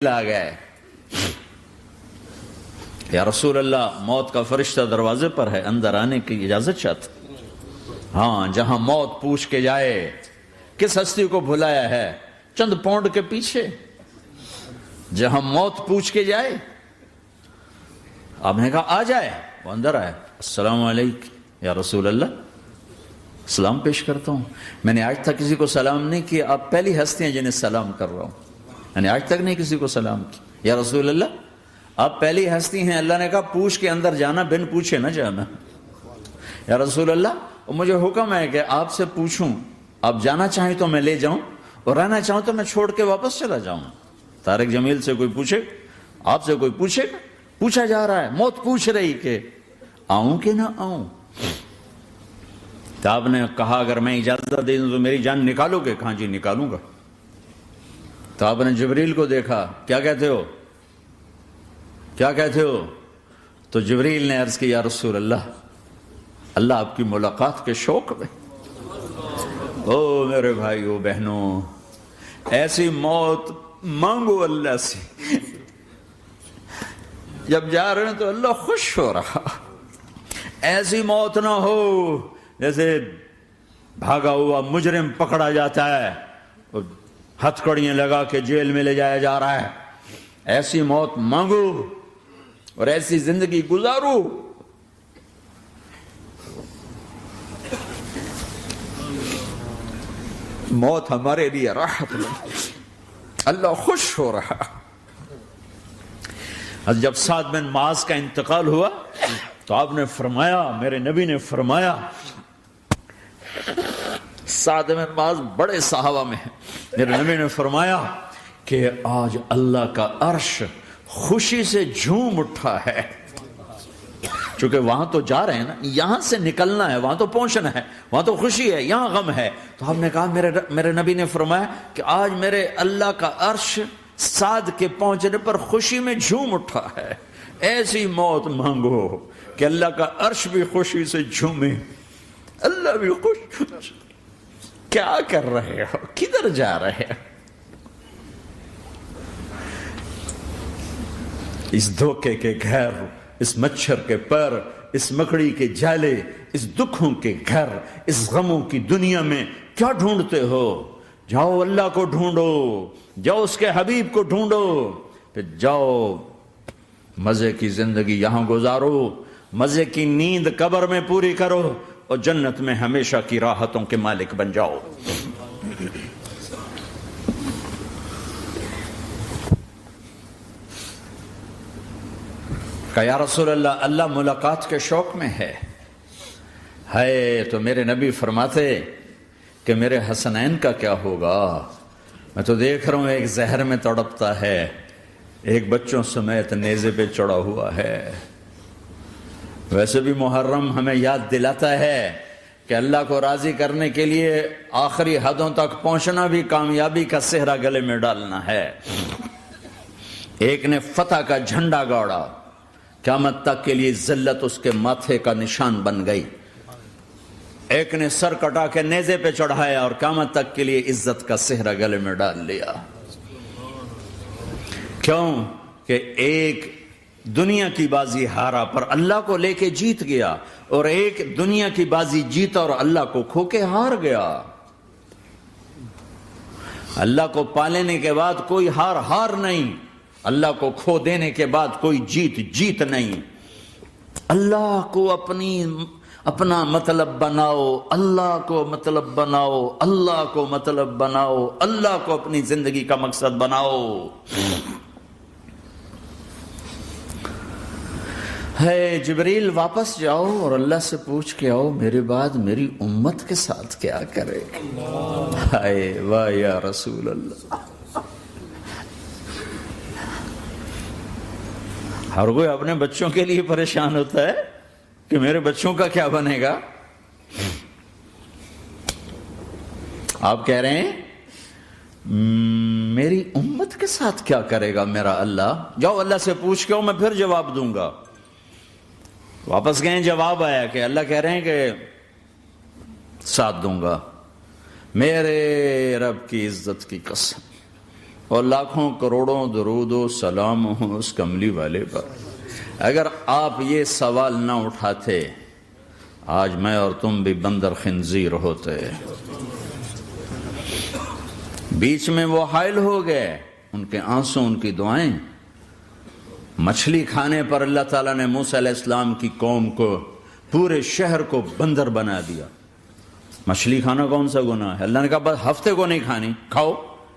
آ گئے، یا رسول اللہ موت کا فرشتہ دروازے پر ہے، اندر آنے کی اجازت چاہتا۔ ہاں، جہاں موت پوچھ کے جائے کس ہستی کو بھلایا ہے، چند پونڈ کے پیچھے جہاں موت پوچھ کے جائے، آپ نے کہا آ جائے، وہ اندر آئے، السلام علیکم یا رسول اللہ، سلام پیش کرتا ہوں۔ میں نے آج تک کسی کو سلام نہیں کیا، آپ پہلی ہستی ہیں جنہیں سلام کر رہا ہوں، میں نے آج تک نہیں کسی کو سلام کیا، یا رسول اللہ آپ پہلی ہستی ہیں۔ اللہ نے کہا پوچھ کے اندر جانا، بن پوچھے نہ جانا۔ یا رسول اللہ مجھے حکم ہے کہ آپ سے پوچھوں، آپ جانا چاہیں تو میں لے جاؤں اور رہنا چاہوں تو میں چھوڑ کے واپس چلا جاؤں۔ طارق جمیل سے کوئی پوچھے، آپ سے کوئی پوچھے، پوچھا جا رہا ہے، موت پوچھ رہی کہ آؤں کہ نہ آؤں۔ تو آپ نے کہا اگر میں اجازت دے دوں تو میری جان نکالو گے؟ کہاں جی نکالوں گا۔ تو آپ نے جبریل کو دیکھا، کیا کہتے ہو، کیا کہتے ہو؟ تو جبریل نے عرض کی یا رسول اللہ، اللہ آپ کی ملاقات کے شوق میں۔ او میرے بھائیو بہنوں، ایسی موت مانگو اللہ سے، جب جا رہے ہیں تو اللہ خوش ہو رہا۔ ایسی موت نہ ہو جیسے بھاگا ہوا مجرم پکڑا جاتا ہے، ہتھکڑیاں لگا کے جیل میں لے جایا جا رہا ہے۔ ایسی موت مانگو اور ایسی زندگی گزارو۔ موت ہمارے لیے راحت ہے، اللہ خوش ہو رہا۔ جب سعد بن معاذ کا انتقال ہوا تو آپ نے فرمایا، میرے نبی نے فرمایا، سعد بن معاذ بڑے صحابہ میں ہیں، میرے نبی نے فرمایا کہ آج اللہ کا عرش خوشی سے جھوم اٹھا ہے، چونکہ وہاں تو جا رہے ہیں نا، یہاں سے نکلنا ہے، وہاں تو پہنچنا ہے، وہاں تو خوشی ہے، یہاں غم ہے۔ تو آپ نے کہا، میرے نبی نے فرمایا کہ آج میرے اللہ کا عرش سعد کے پہنچنے پر خوشی میں جھوم اٹھا ہے۔ ایسی موت مانگو کہ اللہ کا عرش بھی خوشی سے جھومے، اللہ بھی خوش۔ کیا کر رہے ہو، کدھر جا رہے ہو؟ اس دھوکے کے گھر، اس مچھر کے پر، اس مکڑی کے جالے، اس دکھوں کے گھر، اس غموں کی دنیا میں کیا ڈھونڈتے ہو؟ جاؤ اللہ کو ڈھونڈو، جاؤ اس کے حبیب کو ڈھونڈو، پھر جاؤ مزے کی زندگی یہاں گزارو، مزے کی نیند قبر میں پوری کرو اور جنت میں ہمیشہ کی راحتوں کے مالک بن جاؤ۔ کہ یا رسول اللہ، اللہ ملاقات کے شوق میں ہے۔ تو میرے نبی فرماتے کہ میرے حسنین کا کیا ہوگا؟ میں تو دیکھ رہا ہوں ایک زہر میں تڑپتا ہے، ایک بچوں سمیت نیزے پہ چڑھا ہوا ہے۔ ویسے بھی محرم ہمیں یاد دلاتا ہے کہ اللہ کو راضی کرنے کے لیے آخری حدوں تک پہنچنا بھی کامیابی کا صحرا گلے میں ڈالنا ہے۔ ایک نے فتح کا جھنڈا گاڑا، قیامت تک کے لیے ذلت اس کے ماتھے کا نشان بن گئی۔ ایک نے سر کٹا کے نیزے پہ چڑھایا اور قیامت تک کے لیے عزت کا صحرا گلے میں ڈال لیا۔ کیوں کہ ایک دنیا کی بازی ہارا پر اللہ کو لے کے جیت گیا، اور ایک دنیا کی بازی جیتا اور اللہ کو کھو کے ہار گیا۔ اللہ کو پالینے کے بعد کوئی ہار نہیں، اللہ کو کھو دینے کے بعد کوئی جیت نہیں۔ اللہ کو اپنا مطلب بناؤ، اللہ کو مطلب بناؤ، اللہ کو مطلب بناؤ، اللہ کو اپنی زندگی کا مقصد بناؤ۔ جبریل واپس جاؤ اور اللہ سے پوچھ کے آؤ میرے بعد میری امت کے ساتھ کیا کرے۔ واہ یا رسول اللہ۔ ہر کوئی اپنے بچوں کے لیے پریشان ہوتا ہے کہ میرے بچوں کا کیا بنے گا۔ آپ کہہ رہے ہیں میری امت کے ساتھ کیا کرے گا میرا اللہ؟ جاؤ اللہ سے پوچھ کے آؤ، میں پھر جواب دوں گا۔ واپس گئے، جواب آیا کہ اللہ کہہ رہے ہیں کہ ساتھ دوں گا۔ میرے رب کی عزت کی قسم، اور لاکھوں کروڑوں درود و سلام ہوں اس کملی والے پر۔ اگر آپ یہ سوال نہ اٹھاتے آج میں اور تم بھی بندر خنزیر ہوتے۔ بیچ میں وہ حائل ہو گئے، ان کے آنسو، ان کی دعائیں۔ مچھلی کھانے پر اللہ تعالیٰ نے موسیٰ علیہ السلام کی قوم کو، پورے شہر کو بندر بنا دیا۔ مچھلی کھانا کون سا گناہ ہے؟ اللہ نے کہا بس ہفتے کو نہیں کھانی، کھاؤ،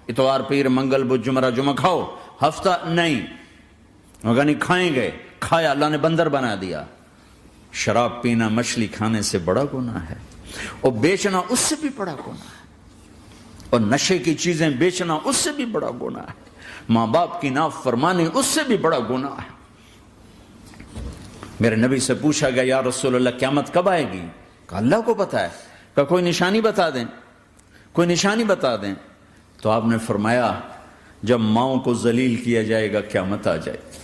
اتوار پیر منگل بدھ جمعہ جمعہ کھاؤ، ہفتہ نہیں۔ مگر نہیں کھائیں گے، کھایا، اللہ نے بندر بنا دیا۔ شراب پینا مچھلی کھانے سے بڑا گناہ ہے، اور بیچنا اس سے بھی بڑا گناہ ہے، اور نشے کی چیزیں بیچنا اس سے بھی بڑا گناہ ہے، ماں باپ کی نافرمانی اس سے بھی بڑا گناہ ہے۔ میرے نبی سے پوچھا گیا یا رسول اللہ قیامت کب آئے گی؟ کہا اللہ کو پتا ہے۔ کہا کوئی نشانی بتا دیں، کوئی نشانی بتا دیں۔ تو آپ نے فرمایا جب ماؤں کو ذلیل کیا جائے گا قیامت آ جائے گی۔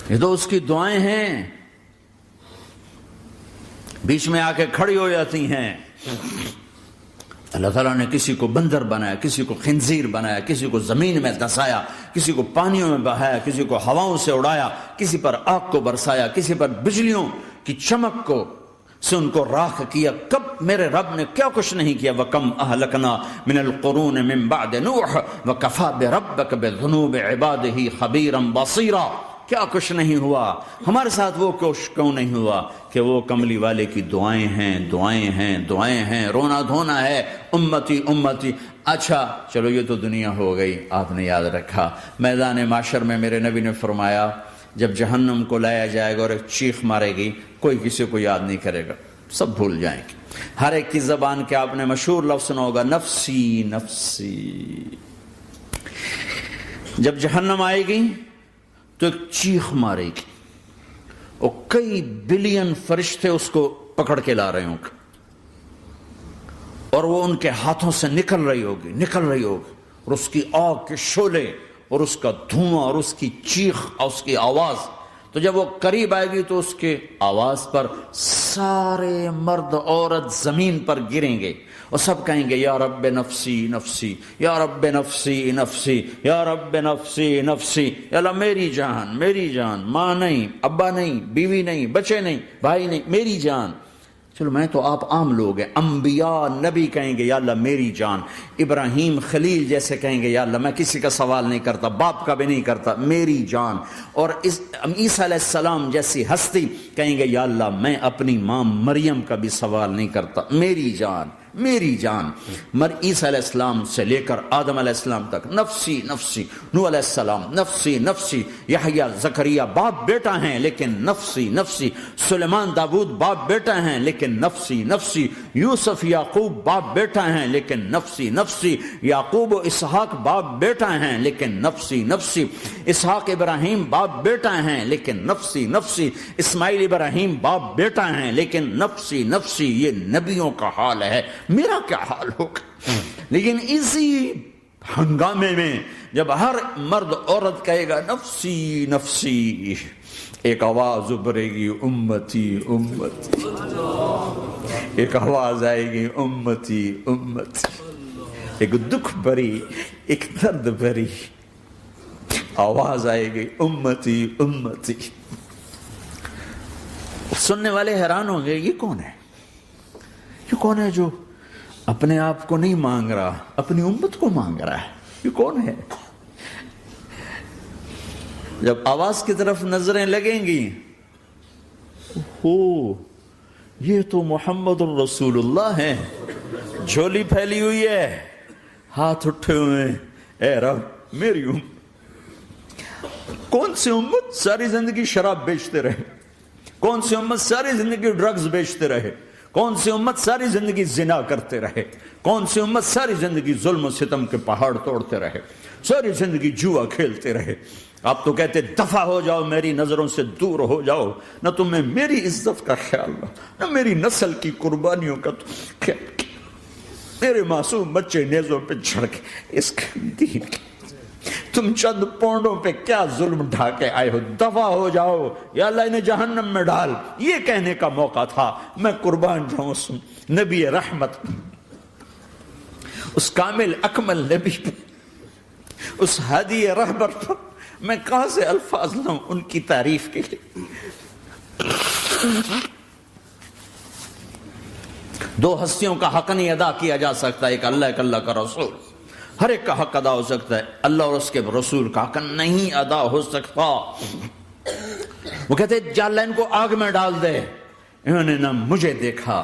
یہ تو اس کی دعائیں ہیں، بیچ میں آ کے کھڑی ہو جاتی ہیں۔ اللہ تعالیٰ نے کسی کو بندر بنایا، کسی کو خنزیر بنایا، کسی کو زمین میں دسایا، کسی کو پانیوں میں بہایا، کسی کو ہواؤں سے اڑایا، کسی پر آگ کو برسایا، کسی پر بجلیوں کی چمک کو سے ان کو راکھ کیا۔ کب میرے رب نے کیا کچھ نہیں کیا۔ وَكَمْ أَهْلَكْنَا مِنَ الْقُرُونِ مِنْ بَعْدِ نُوحٍ وَكَفَى بِرَبِّكَ بِذُنُوبِ عِبَادِهِ خَبِيرًا بَصِيرًا۔ کیا کچھ نہیں ہوا ہمارے ساتھ، وہ کچھ کیوں نہیں ہوا کہ وہ کملی والے کی دعائیں ہیں، دعائیں ہیں، دعائیں ہیں، رونا دھونا ہے، امتی امتی۔ اچھا چلو یہ تو دنیا ہو گئی، آپ نے یاد رکھا۔ میدان معاشر میں میرے نبی نے فرمایا جب جہنم کو لایا جائے گا اور ایک چیخ مارے گی، کوئی کسی کو یاد نہیں کرے گا، سب بھول جائیں گے۔ ہر ایک کی زبان کے آپ نے مشہور لفظ سنا ہوگا نفسی نفسی۔ جب جہنم آئے گی تو ایک چیخ مارے گی، اور کئی بلین فرشتے اس کو پکڑ کے لا رہے ہوں گے، اور وہ ان کے ہاتھوں سے نکل رہی ہوگی، اور اس کی آگ کے شعلے اور اس کا دھواں اور اس کی چیخ اور اس کی آواز۔ تو جب وہ قریب آئے گی تو اس کے آواز پر سارے مرد عورت زمین پر گریں گے، اور سب کہیں گے یا رب نفسی نفسی، یا رب نفسی نفسی، یا رب نفسی نفسی۔ یا اللہ میری جان، میری جان، ماں نہیں، ابا نہیں، بیوی نہیں، بچے نہیں، بھائی نہیں، میری جان۔ چلو میں تو آپ عام لوگ ہیں، انبیاء نبی کہیں گے یا اللہ میری جان، ابراہیم خلیل جیسے کہیں گے یا اللہ میں کسی کا سوال نہیں کرتا، باپ کا بھی نہیں کرتا، میری جان۔ اور عیسیٰ علیہ السلام جیسی ہستی کہیں گے یا اللہ میں اپنی ماں مریم کا بھی سوال نہیں کرتا، میری جان، میری جان۔ عیسیٰ علیہ السلام سے لے کر آدم علیہ السلام تک نفسی نفسی، نوح علیہ السلام نفسی نفسی، یحییٰ زکریا باپ بیٹا ہیں لیکن نفسی نفسی، سلیمان داؤد باپ بیٹا ہیں لیکن نفسی نفسی، یوسف یعقوب باپ بیٹا ہیں لیکن نفسی نفسی، یعقوب و اسحاق باپ بیٹا ہیں لیکن نفسی نفسی، اسحاق ابراہیم باپ بیٹا ہیں لیکن نفسی نفسی، اسماعیل ابراہیم باپ بیٹا ہیں لیکن نفسی نفسی۔ یہ نبیوں کا حال ہے، میرا کیا حال ہوگا؟ لیکن اسی ہنگامے میں جب ہر مرد عورت کہے گا نفسی نفسی، ایک آواز ابھرے گی امتی امتی، ایک آواز آئے گی امتی امتی، ایک دکھ بھری، ایک درد بھری آواز آئے گی امتی امتی۔ سننے والے حیران ہوں گے یہ کون ہے، یہ کون ہے جو اپنے آپ کو نہیں مانگ رہا، اپنی امت کو مانگ رہا ہے، یہ کون ہے؟ جب آواز کی طرف نظریں لگیں گی، ہو یہ تو محمد الرسول اللہ ہے، جھولی پھیلی ہوئی ہے، ہاتھ اٹھے ہوئے ہیں، اے رب میری امت۔ کون سی امت ساری زندگی شراب بیچتے رہے، کون سی امت ساری زندگی ڈرگز بیچتے رہے، کون سی امت ساری زندگی زنا کرتے رہے، کون سی امت ساری زندگی ظلم و ستم کے پہاڑ توڑتے رہے، ساری زندگی جوا کھیلتے رہے۔ آپ تو کہتے دفع ہو جاؤ، میری نظروں سے دور ہو جاؤ، نہ تمہیں میری عزت کا خیال نہ میری نسل کی قربانیوں کا خیال، میرے معصوم بچے نیزوں پہ چڑھ کے اس کے دین تم چند پونڈوں پہ کیا ظلم ڈھا کے آئے ہو، دفع ہو جاؤ یا اللہ انہیں جہنم میں ڈال، یہ کہنے کا موقع تھا۔ میں قربان جاؤں اس نبی رحمت، اس کامل اکمل نبی پر، اس ہادی رہبر پر میں کہاں سے الفاظ لاؤں ان کی تعریف کے لیے۔ دو ہستیوں کا حق نہیں ادا کیا جا سکتا، ایک اللہ، ایک اللہ کا رسول۔ ہر ایک کا حق ادا ہو سکتا ہے، اللہ اور اس کے رسول کا حق نہیں ادا ہو سکتا۔ وہ کہتے جا اللہ ان کو آگ میں ڈال دے۔ انہوں نے نہ مجھے دیکھا،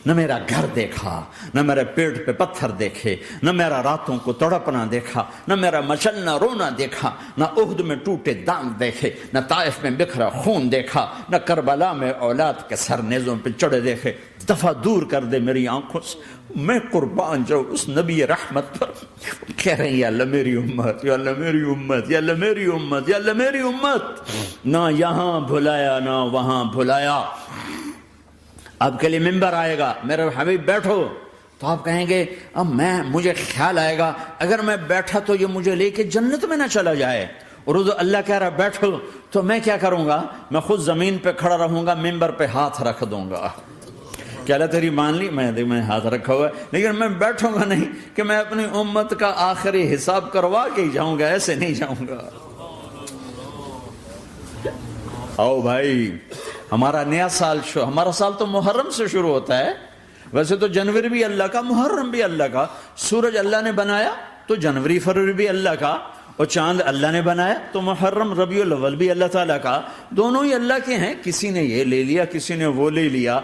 نہ میرا گھر دیکھا، نہ میرے پیٹ پہ پتھر دیکھے، نہ میرا راتوں کو تڑپنا دیکھا، نہ میرا مچلنا رونا دیکھا، نہ احد میں ٹوٹے دانت دیکھے، نہ طائف میں بکھرا خون دیکھا، نہ کربلا میں اولاد کے سر نیزوں پہ چڑھے دیکھے۔ دفعہ دور کر دے میری آنکھوں سے، میں قربان جاؤں اس نبی رحمت پر۔ کہہ رہے ہیں یا اللہ میری امت، یا اللہ میری امت، یا اللہ میری امت، یا اللہ میری امت۔ نہ یہاں بھلایا نہ وہاں بھلایا۔ آپ کے لیے ممبر آئے گا، میرے حبیب بیٹھو، تو آپ کہیں گے اب مجھے خیال آئے گا اگر میں بیٹھا تو یہ مجھے لے کے جنت میں نہ چلا جائے، اور اللہ کہہ رہا بیٹھو تو میں کیا کروں گا؟ میں خود زمین پہ کھڑا رہوں گا، ممبر پہ ہاتھ رکھ دوں گا۔ کہ اللہ تیری مان لی، میں ہاتھ رکھا ہوا ہے، لیکن میں بیٹھوں گا نہیں کہ میں اپنی امت کا آخری حساب کروا کے ہی جاؤں گا، ایسے نہیں جاؤں گا۔ آؤ بھائی، ہمارا نیا سال ہمارا سال تو محرم سے شروع ہوتا ہے۔ ویسے تو جنوری بھی اللہ کا، محرم بھی اللہ کا، سورج اللہ نے بنایا تو جنوری فروری بھی اللہ کا، اور چاند اللہ نے بنایا تو محرم ربیع الاول بھی اللہ تعالیٰ کا، دونوں ہی اللہ کے ہیں۔ کسی نے یہ لے لیا، کسی نے وہ لے لیا۔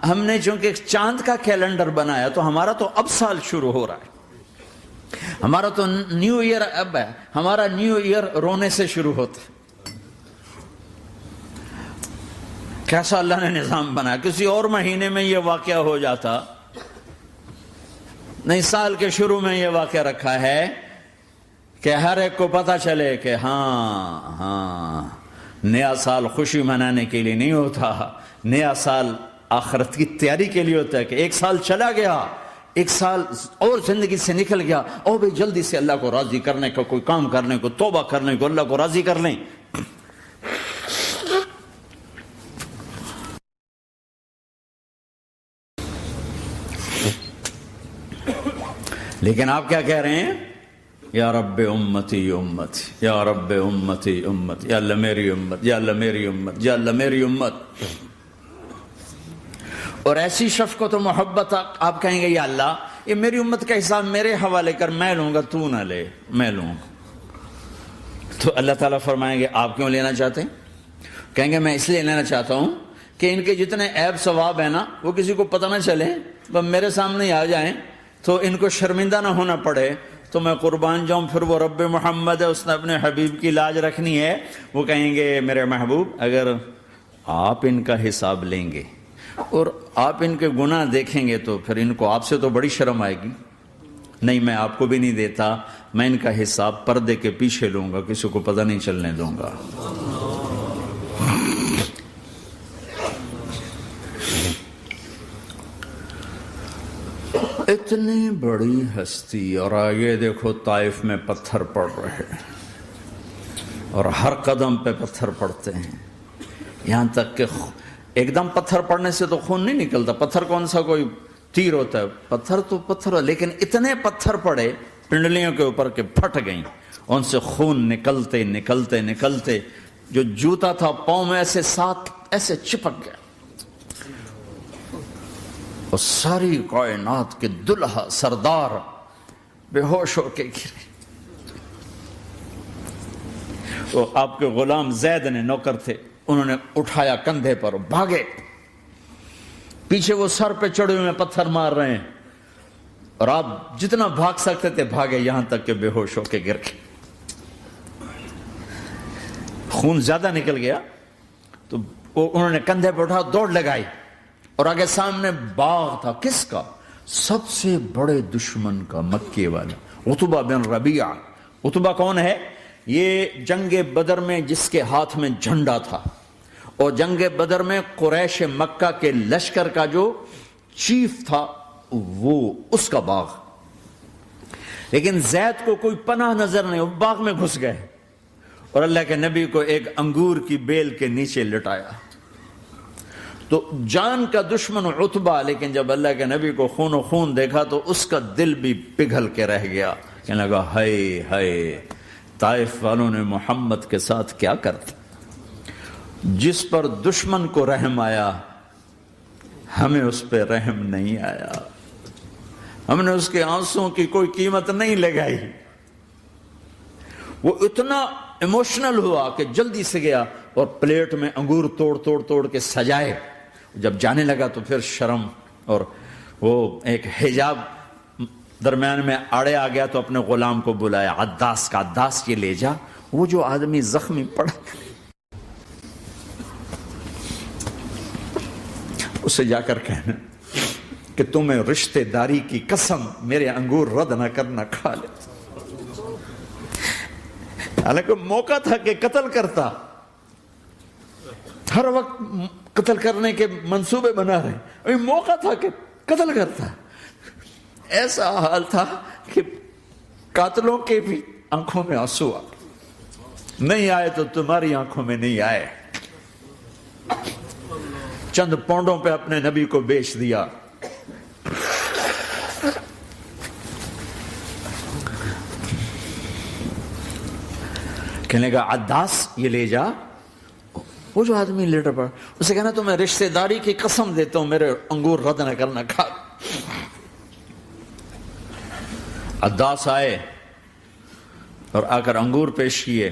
ہم نے چونکہ چاند کا کیلنڈر بنایا تو ہمارا تو اب سال شروع ہو رہا ہے، ہمارا تو نیو ایئر اب ہے، ہمارا نیو ایئر رونے سے شروع ہوتا ہے۔ کیسا اللہ نے نظام بنایا، کسی اور مہینے میں یہ واقعہ ہو جاتا، نہیں سال کے شروع میں یہ واقعہ رکھا ہے کہ ہر ایک کو پتا چلے کہ ہاں نیا سال خوشی منانے کے لیے نہیں ہوتا، نیا سال آخرت کی تیاری کے لیے ہوتا ہے کہ ایک سال چلا گیا، ایک سال اور زندگی سے نکل گیا، اور بھی جلدی سے اللہ کو راضی کرنے کا کوئی کام کرنے کو، توبہ کرنے کو، اللہ کو راضی کر لیں۔ لیکن آپ کیا کہہ رہے ہیں؟ یا رب امتی امتی، یا رب امتی امت، یا اللہ میری امت، یا اللہ میری امت، یا اللہ میری امت۔ اور ایسی شفقت و محبت آپ کہیں گے یا اللہ یہ میری امت کا حساب میرے حوالے کر، میں لوں گا، تو نہ لے، میں لوں گا۔ تو اللہ تعالیٰ فرمائیں گے آپ کیوں لینا چاہتے ہیں؟ کہیں گے میں اس لیے لینا چاہتا ہوں کہ ان کے جتنے عیب ثواب ہیں نا وہ کسی کو پتہ نہ چلے، بس میرے سامنے ہی آ جائیں تو ان کو شرمندہ نہ ہونا پڑے، تو میں قربان جاؤں۔ پھر وہ رب محمد ہے، اس نے اپنے حبیب کی لاج رکھنی ہے، وہ کہیں گے میرے محبوب اگر آپ ان کا حساب لیں گے اور آپ ان کے گناہ دیکھیں گے تو پھر ان کو آپ سے تو بڑی شرم آئے گی، نہیں میں آپ کو بھی نہیں دیتا، میں ان کا حساب پردے کے پیچھے لوں گا، کسی کو پتہ نہیں چلنے دوں گا۔ اتنی بڑی ہستی، اور آگے دیکھو طائف میں پتھر پڑ رہے ہیں، اور ہر قدم پہ پتھر پڑتے ہیں، یہاں تک کہ ایک دم پتھر پڑنے سے تو خون نہیں نکلتا، پتھر کون سا کوئی تیر ہوتا ہے، پتھر تو پتھر، لیکن اتنے پتھر پڑے پنڈلیوں کے اوپر کے پھٹ گئیں، ان سے خون نکلتے نکلتے نکلتے جو جوتا تھا پاؤں میں ایسے ساتھ ایسے چپک گیا، اور ساری کائنات کے دلہا سردار بے ہوش ہو کے گرے۔ وہ آپ کے غلام زید نے نوکر تھے، انہوں نے اٹھایا کندھے پر، بھاگے، پیچھے وہ سر پہ چڑھے ہوئے پتھر مار رہے ہیں، اور آپ جتنا بھاگ سکتے تھے بھاگے، یہاں تک کہ بے ہوش ہو کے گر گئے۔ خون زیادہ نکل گیا تو انہوں نے کندھے پہ اٹھا، دوڑ لگائی، اور آگے سامنے باغ تھا، کس کا؟ سب سے بڑے دشمن کا، مکے والا عتبہ بن ربیعہ۔ عتبہ کون ہے؟ یہ جنگ بدر میں جس کے ہاتھ میں جھنڈا تھا، اور جنگ بدر میں قریش مکہ کے لشکر کا جو چیف تھا وہ، اس کا باغ۔ لیکن زید کو کوئی پناہ نظر نہیں، وہ باغ میں گھس گئے اور اللہ کے نبی کو ایک انگور کی بیل کے نیچے لٹایا۔ تو جان کا دشمن عتبہ، لیکن جب اللہ کے نبی کو خون و خون دیکھا تو اس کا دل بھی پگھل کے رہ گیا، کہنے لگا ہائے ہائے، طائف والوں نے محمد کے ساتھ کیا کرتا۔ جس پر دشمن کو رحم آیا ہمیں اس پہ رحم نہیں آیا، ہم نے اس کے آنسوں کی کوئی قیمت نہیں لگائی۔ وہ اتنا ایموشنل ہوا کہ جلدی سے گیا اور پلیٹ میں انگور توڑ کے سجائے۔ جب جانے لگا تو پھر شرم اور وہ ایک حجاب درمیان میں آڑے آ گیا، تو اپنے غلام کو بلایا، عداس کا، عداس یہ لے جا وہ جو آدمی زخمی پڑا، اسے جا کر کہنا کہ تمہیں رشتے داری کی قسم میرے انگور رد نہ کرنا، کھا لے۔ حالانکہ موقع تھا کہ قتل کرتا، ہر وقت قتل کرنے کے منصوبے بنا رہے، ابھی موقع تھا کہ قتل کرتا۔ ایسا حال تھا کہ قاتلوں کے بھی آنکھوں میں آنسو آ نہیں آئے تو تمہاری آنکھوں میں نہیں آئے۔ چند پونڈوں پہ اپنے نبی کو بیچ دیا۔ کہنے کا عداس یہ لے جا، وہ جو آدمی لیٹر پڑا، اسے کہنا تو میں رشتہ داری کی قسم دیتا ہوں میرے انگور رد نہ کرنا، کھا۔ عداس آئے اور آ کر انگور پیش کیے،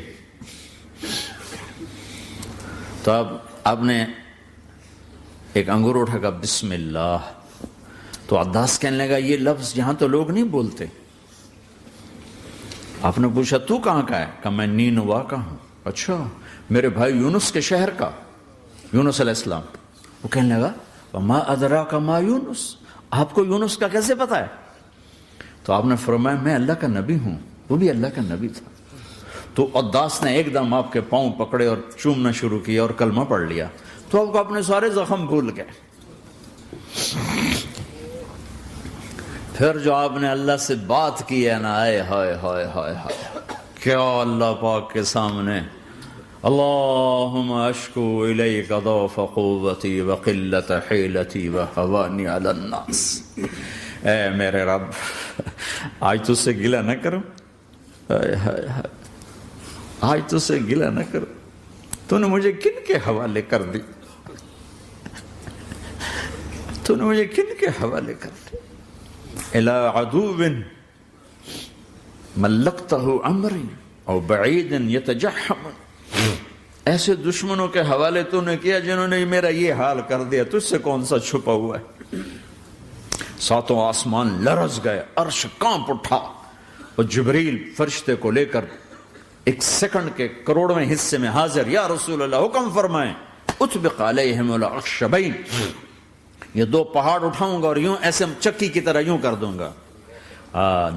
تو اب آپ نے ایک انگور اٹھا کر بسم اللہ، تو عداس کہنے لگا یہ لفظ یہاں تو لوگ نہیں بولتے۔ آپ نے پوچھا تو کہاں کا ہے؟ کہا میں نینوا کا ہوں۔ اچھا، میرے بھائی یونس کے شہر کا، یونس علیہ السلام۔ وہ کہنے لگا وما ادراک ما یونس، آپ کو یونس کا کیسے پتا ہے؟ تو آپ نے فرمایا میں اللہ کا نبی ہوں، وہ بھی اللہ کا نبی تھا۔ تو عداس نے ایک دم آپ کے پاؤں پکڑے اور چومنا شروع کیا اور کلمہ پڑھ لیا، تو آپ کو اپنے سارے زخم بھول گئے۔ پھر جو آپ نے اللہ سے بات کی ہے نا، آئے ہائے ہائے ہائے ہائے، کیا اللہ پاک کے سامنے اللہم اشکو الیک ضعف قوتی وقلت حیلتی وہوانی علی الناس، اے میرے رب آج تجھ سے گلہ نہ کروں، آج تجھ سے گلہ نہ کروں، تو نے مجھے کن کے حوالے کر دی، تو نے مجھے کن کے حوالے کر دی، الی عدو ملکتہ امری او بعید یتجحم، ایسے دشمنوں کے حوالے تو نے کیا جنہوں نے میرا یہ حال کر دیا، تجھ سے کون سا چھپا ہوا ہے۔ ساتوں آسمان لرز گئے، عرش کانپ اٹھا، اور جبریل فرشتے کو لے کر ایک سیکنڈ کے کروڑویں حصے میں حاضر، یا رسول اللہ حکم فرمائیں اطبق علیہم الاخشبین، یہ دو پہاڑ اٹھاؤں گا اور یوں ایسے چکی کی طرح یوں کر دوں گا۔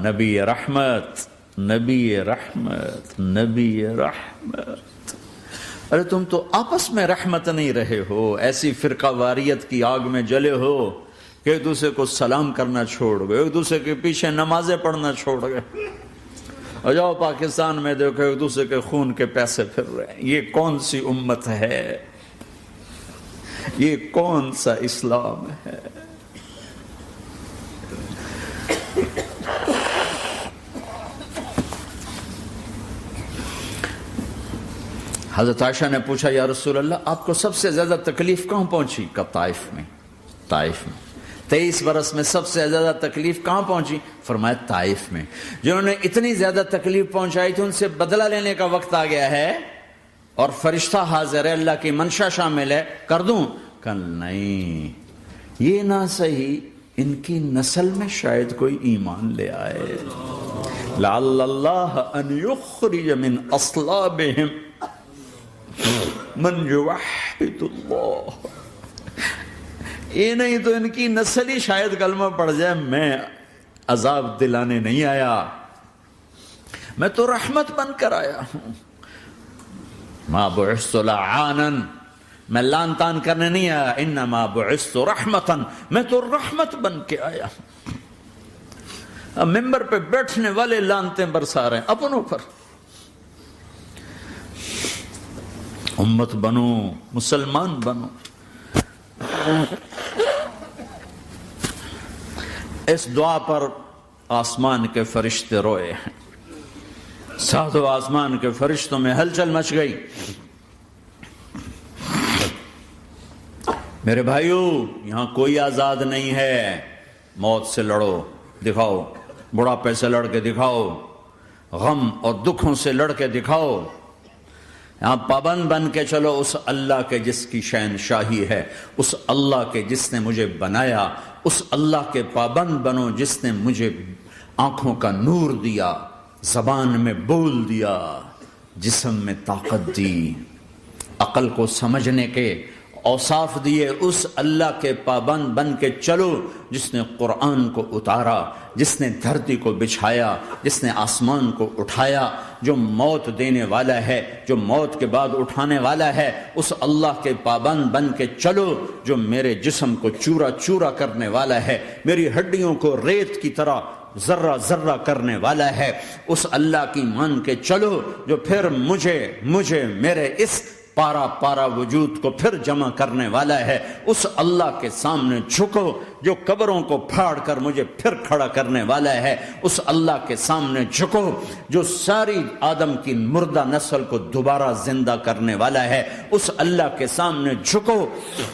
نبی رحمت، نبی رحمت، نبی رحمت۔ ارے تم تو آپس میں رحمت نہیں رہے ہو، ایسی فرقہ واریت کی آگ میں جلے ہو کہ ایک دوسرے کو سلام کرنا چھوڑ گئے، ایک دوسرے کے پیچھے نمازیں پڑھنا چھوڑ گئے۔ اور جاؤ پاکستان میں دیکھو ایک دوسرے کے خون کے پیسے پھر رہے ہیں۔ یہ کون سی امت ہے؟ یہ کون سا اسلام ہے؟ حضرت عائشہ نے پوچھا یا رسول اللہ آپ کو سب سے زیادہ تکلیف کہاں پہنچی؟ کہا طائف میں، طائف میں۔ 23 برس میں سب سے زیادہ تکلیف کہاں پہنچی؟ فرمایا طائف میں۔ جنہوں نے اتنی زیادہ تکلیف پہنچائی تھی ان سے بدلہ لینے کا وقت آ گیا ہے، اور فرشتہ حاضر ہے، اللہ کی منشا شامل ہے، کر دوں؟ کہ نہیں، یہ نہ صحیح، ان کی نسل میں شاید کوئی ایمان لے آئے، لعل اللہ ان یخرج من اصلابہم من یوحد اللہ، یہ نہیں تو ان کی نسل ہی شاید کلمہ پڑھ جائے۔ میں عذاب دلانے نہیں آیا، میں تو رحمت بن کر آیا ہوں۔ ما بعثت لعانا، میں لان تان کرنے نہیں آیا، انما بعثت رحمتا، میں تو رحمت بن کے آیا ہوں۔ اب ممبر پہ بیٹھنے والے لانتیں برسا رہے ہیں اپنوں پر. امت بنو، مسلمان بنو. اس دعا پر آسمان کے فرشتے روئے ہیں. ساتوں آسمان کے فرشتوں میں ہلچل مچ گئی. میرے بھائیو، یہاں کوئی آزاد نہیں ہے. موت سے لڑو، دکھاؤ. بڑھاپے سے لڑ کے دکھاؤ. غم اور دکھوں سے لڑ کے دکھاؤ. یہاں پابند بن کے چلو اس اللہ کے جس کی شہنشاہی ہے، اس اللہ کے جس نے مجھے بنایا. اس اللہ کے پابند بنو جس نے مجھے آنکھوں کا نور دیا، زبان میں بول دیا، جسم میں طاقت دی، عقل کو سمجھنے کے اوصاف دیے. اس اللہ کے پابند بن کے چلو جس نے قرآن کو اتارا، جس نے دھرتی کو بچھایا، جس نے آسمان کو اٹھایا، جو موت دینے والا ہے، جو موت کے بعد اٹھانے والا ہے. اس اللہ کے پابند بن کے چلو جو میرے جسم کو چورا چورا کرنے والا ہے، میری ہڈیوں کو ریت کی طرح ذرہ ذرہ کرنے والا ہے. اس اللہ کی مان کے چلو جو پھر مجھے میرے اس پارا پارا وجود کو پھر جمع کرنے والا ہے. اس اللہ کے سامنے جھکو جو قبروں کو پھاڑ کر مجھے پھر کھڑا کرنے والا ہے. اس اللہ کے سامنے جھکو جو ساری آدم کی مردہ نسل کو دوبارہ زندہ کرنے والا ہے. اس اللہ کے سامنے جھکو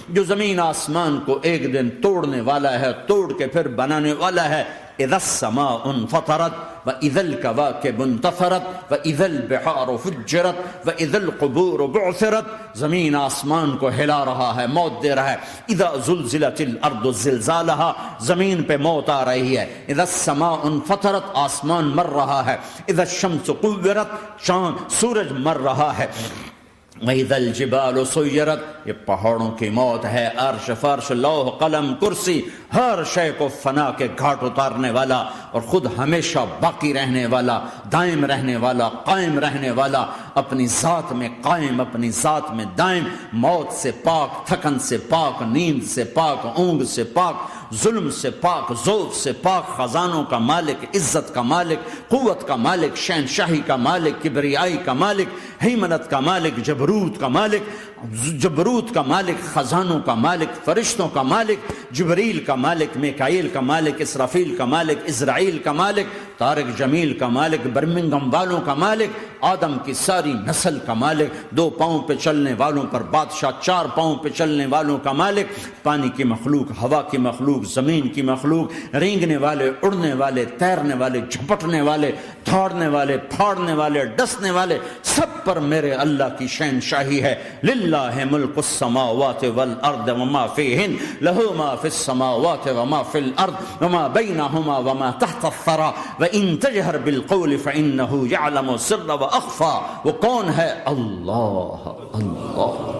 جو زمین آسمان کو ایک دن توڑنے والا ہے، توڑ کے پھر بنانے والا ہے. اذا السماء انفطرت واذا الكواكب انتثرت واذا البحار فجرت واذا القبور بعثرت. زمین آسمان کو ہلا رہا ہے، موت دے رہا ہے. اذا زلزلت الارض زلزالها، زمین پہ موت آ رہی ہے. اذا السماء انفطرت، آسمان مر رہا ہے. اذا الشمس قورت، چاند سورج مر رہا ہے. وَإِذَا الْجِبَالُ سُيِّرَتْ، یہ پہاڑوں کی موت ہے. عرش فرش لوح قلم کرسی ہر شے کو فنا کے گھاٹ اتارنے والا اور خود ہمیشہ باقی رہنے والا، دائم رہنے والا، قائم رہنے والا، اپنی ذات میں قائم، اپنی ذات میں دائم، موت سے پاک، تھکن سے پاک، نیند سے پاک، اونگ سے پاک، ظلم سے پاک، ذوق سے پاک، خزانوں کا مالک، عزت کا مالک، قوت کا مالک، شہنشاہی کا مالک، کبریائی کا مالک، ہیمنت کا مالک، جبروت کا مالک، جبروت کا مالک، خزانوں کا مالک، فرشتوں کا مالک، جبریل کا مالک، میکائیل کا مالک، اسرافیل کا مالک، اسرائیل کا مالک، طارق جمیل کا مالک، برمنگم والوں کا مالک، آدم کی ساری نسل کا مالک، 2 پاؤں پہ چلنے والوں پر بادشاہ، 4 پاؤں پہ چلنے والوں کا مالک، پانی کی مخلوق، ہوا کی مخلوق، زمین کی مخلوق، رینگنے والے، اڑنے والے، تیرنے والے، جھپٹنے والے، دوڑنے والے، پھاڑنے والے، ڈسنے والے، سب پر میرے اللہ کی شہنشاہی ہے. للہ ملک السماوات والارض وما فیہن، لہ ما فی السماوات وما فی الارض وما بینہما وما تحت الثری وان تجہر بالقول فانہ یعلم السر واخفی. وہ کون ہے؟ اللہ. اللہ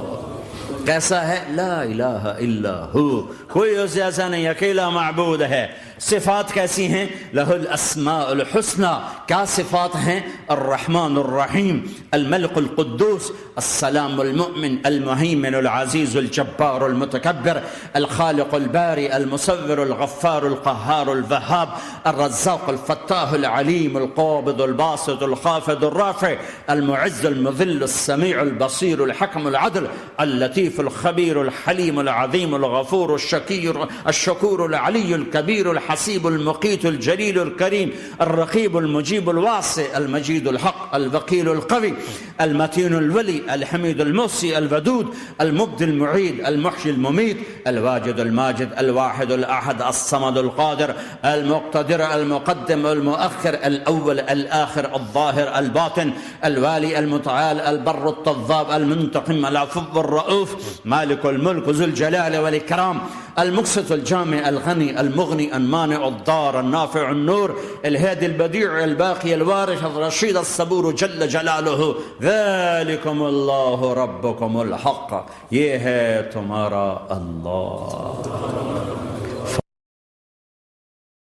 کیسا ہے؟ لا الہ الا ہو، کوئی اس جیسا نہیں، اکیلا معبود ہے. صفات کیسی ہیں؟ لہ الاسماء الحسنى. کیا صفات ہیں؟ الرحمن الرحیم، الملک القدوس، السلام المؤمن، المہیمن العزیز الجبار المتکبر، الخالق الباری المصور الغفار القہار الوہاب، الرزاق الفتاح العلیم القابض الباسط الخافض الرافع، المعز المذل السمیع البصیر الحکم العدل، اللطیف الخبیر الحلیم العظیم الغفور الشکور العلی الکبیر الحسیب المقیت الجلیل الکریم، الرقیب المجیب الواسع، المجید الحق، الوکیل القوی، المتین الولی، الحمید المحصی، الودود، المبدی المعید، المحیی الممیت، الواجد الماجد، الواحد الاحد، الصمد القادر، المقتدر، المقدم، المؤخر، الاول، الاخر، الظاهر، الباطن، الوالي، المتعال، البر التضاب، المنتقم، العفو الرؤوف، مالك الملك ذو الجلال والإكرام، المقسط الجامع الغني المغني المانع الضار النافع النور، الهادي البديع الباقي الوارث الرشيد الصبور جل جلاله. ذلكم الله ربكم الحق، یہ ہے تمہارا اللہ.